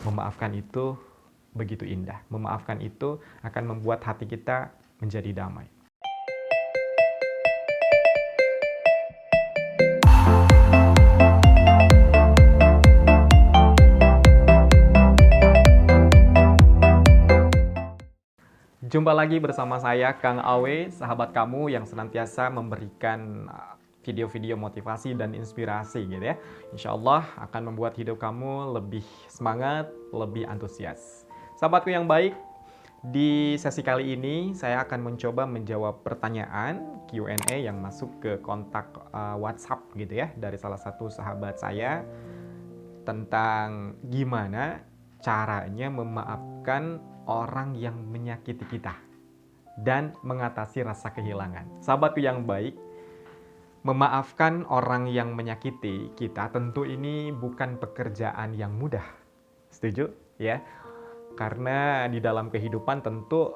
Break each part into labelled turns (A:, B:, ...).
A: Memaafkan itu begitu indah. Memaafkan itu akan membuat hati kita menjadi damai. Jumpa lagi bersama saya, Kang Awe, sahabat kamu yang senantiasa memberikan video-video motivasi dan inspirasi gitu ya. Insya Allah akan membuat hidup kamu lebih semangat, lebih antusias. Sahabatku yang baik, di sesi kali ini saya akan mencoba menjawab pertanyaan Q&A yang masuk ke kontak WhatsApp gitu ya, dari salah satu sahabat saya tentang gimana caranya memaafkan orang yang menyakiti kita dan mengatasi rasa kehilangan. Sahabatku yang baik, memaafkan orang yang menyakiti kita tentu ini bukan pekerjaan yang mudah. Setuju? Ya. Karena di dalam kehidupan tentu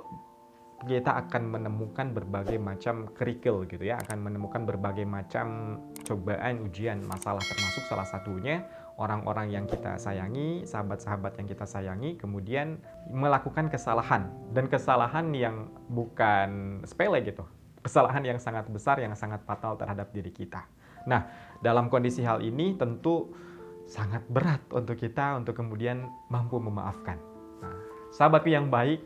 A: kita akan menemukan berbagai macam kerikil gitu ya, akan menemukan berbagai macam cobaan, ujian, masalah, termasuk salah satunya orang-orang yang kita sayangi, sahabat-sahabat yang kita sayangi, kemudian melakukan kesalahan, dan kesalahan yang bukan sepele gitu, kesalahan yang sangat besar, yang sangat fatal terhadap diri kita. Nah, dalam kondisi hal ini tentu sangat berat untuk kita untuk kemudian mampu memaafkan. Nah, sahabatku yang baik,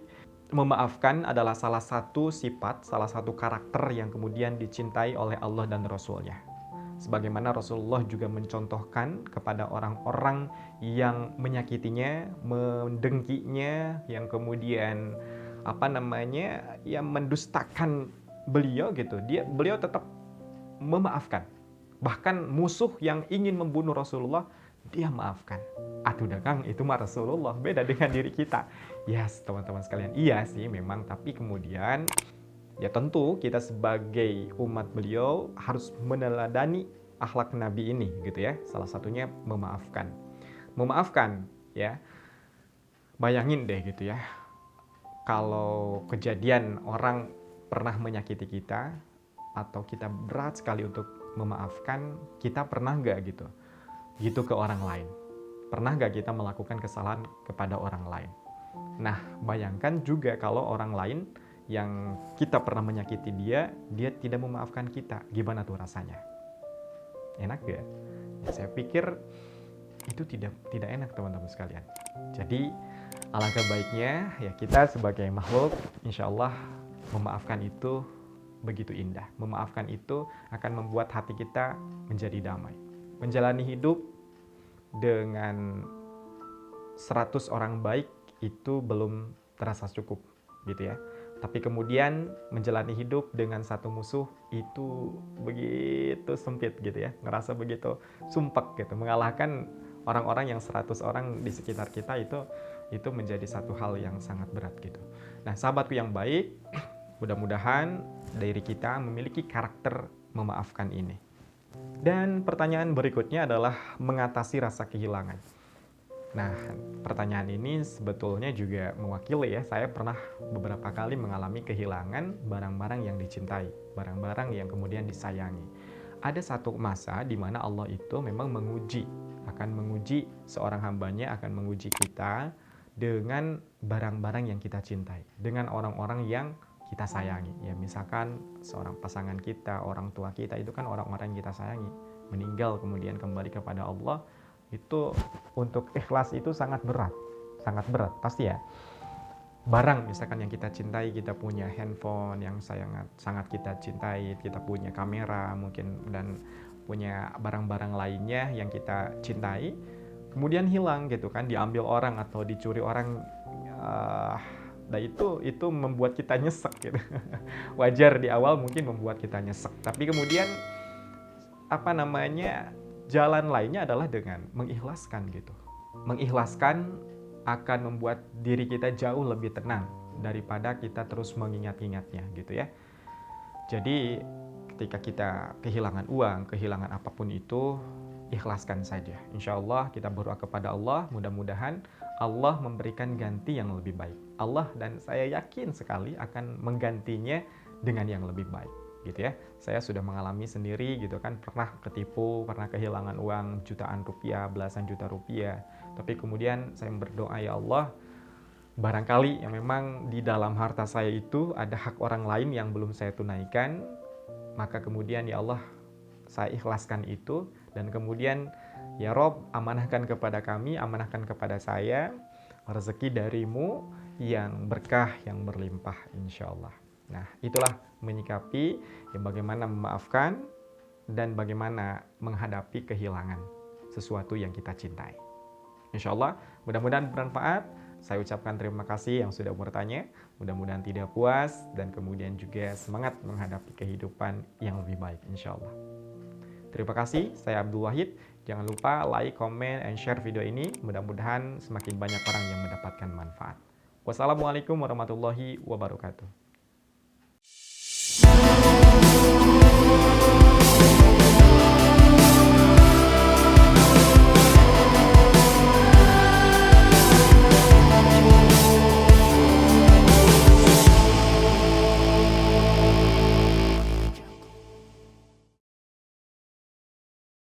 A: memaafkan adalah salah satu sifat, salah satu karakter yang kemudian dicintai oleh Allah dan Rasul-Nya. Sebagaimana Rasulullah juga mencontohkan kepada orang-orang yang menyakitinya, mendengkinya, yang kemudian yang mendustakan beliau gitu. Beliau tetap memaafkan. Bahkan musuh yang ingin membunuh Rasulullah, dia maafkan. Aduh dagang, itu mah Rasulullah, beda dengan diri kita. Yes, teman-teman sekalian, iya sih memang, tapi kemudian ya tentu kita sebagai umat beliau harus meneladani akhlak Nabi ini gitu ya. Salah satunya memaafkan. Memaafkan ya. Bayangin deh gitu ya. Kalau kejadian orang pernah menyakiti kita atau kita berat sekali untuk memaafkan, kita pernah nggak gitu ke orang lain? Pernah nggak kita melakukan kesalahan kepada orang lain? Nah, bayangkan juga kalau orang lain yang kita pernah menyakiti dia tidak memaafkan kita. Gimana tuh rasanya? Enak gak? Ya, saya pikir itu tidak enak teman-teman sekalian. Jadi alangkah baiknya ya kita sebagai makhluk insya Allah memaafkan itu begitu indah. Memaafkan itu akan membuat hati kita menjadi damai. Menjalani hidup dengan 100 orang baik itu belum terasa cukup gitu ya. Tapi kemudian menjalani hidup dengan satu musuh itu begitu sempit gitu ya. Ngerasa begitu sumpek gitu. Mengalahkan orang-orang yang 100 orang di sekitar kita itu menjadi satu hal yang sangat berat gitu. Nah, sahabatku yang baik, mudah-mudahan dari kita memiliki karakter memaafkan ini. Dan pertanyaan berikutnya adalah mengatasi rasa kehilangan. Nah, pertanyaan ini sebetulnya juga mewakili ya, saya pernah beberapa kali mengalami kehilangan barang-barang yang dicintai, barang-barang yang kemudian disayangi. Ada satu masa di mana Allah itu memang akan menguji seorang hambanya, akan menguji kita dengan barang-barang yang kita cintai, dengan orang-orang yang kita sayangi. Ya, misalkan seorang pasangan kita, orang tua kita, itu kan orang-orang yang kita sayangi, meninggal kemudian kembali kepada Allah, itu untuk ikhlas itu sangat berat pasti ya. Barang misalkan yang kita cintai, kita punya handphone yang sangat kita cintai, kita punya kamera mungkin, dan punya barang-barang lainnya yang kita cintai, kemudian hilang gitu kan, diambil orang atau dicuri orang, nah itu membuat kita nyesek gitu. Wajar di awal mungkin membuat kita nyesek, tapi kemudian jalan lainnya adalah dengan mengikhlaskan gitu. Mengikhlaskan akan membuat diri kita jauh lebih tenang daripada kita terus mengingat-ingatnya gitu ya. Jadi ketika kita kehilangan uang, kehilangan apapun itu, ikhlaskan saja. Insya Allah kita berdoa kepada Allah, mudah-mudahan Allah memberikan ganti yang lebih baik. Allah dan saya yakin sekali akan menggantinya dengan yang lebih baik. gitu ya. Saya sudah mengalami sendiri gitu kan, pernah ketipu, pernah kehilangan uang jutaan rupiah, belasan juta rupiah. Tapi kemudian saya berdoa, ya Allah, barangkali yang memang di dalam harta saya itu ada hak orang lain yang belum saya tunaikan, maka kemudian ya Allah, saya ikhlaskan itu, dan kemudian ya Rob, amanahkan kepada kami, amanahkan kepada saya rezeki darimu yang berkah, yang berlimpah insya Allah. Nah, itulah menyikapi ya, bagaimana memaafkan dan bagaimana menghadapi kehilangan sesuatu yang kita cintai. Insya Allah, mudah-mudahan bermanfaat. Saya ucapkan terima kasih yang sudah bertanya. Mudah-mudahan tidak puas dan kemudian juga semangat menghadapi kehidupan yang lebih baik insya Allah. Terima kasih, saya Abdul Wahid. Jangan lupa like, comment, and share video ini. Mudah-mudahan semakin banyak orang yang mendapatkan manfaat. Wassalamualaikum warahmatullahi wabarakatuh.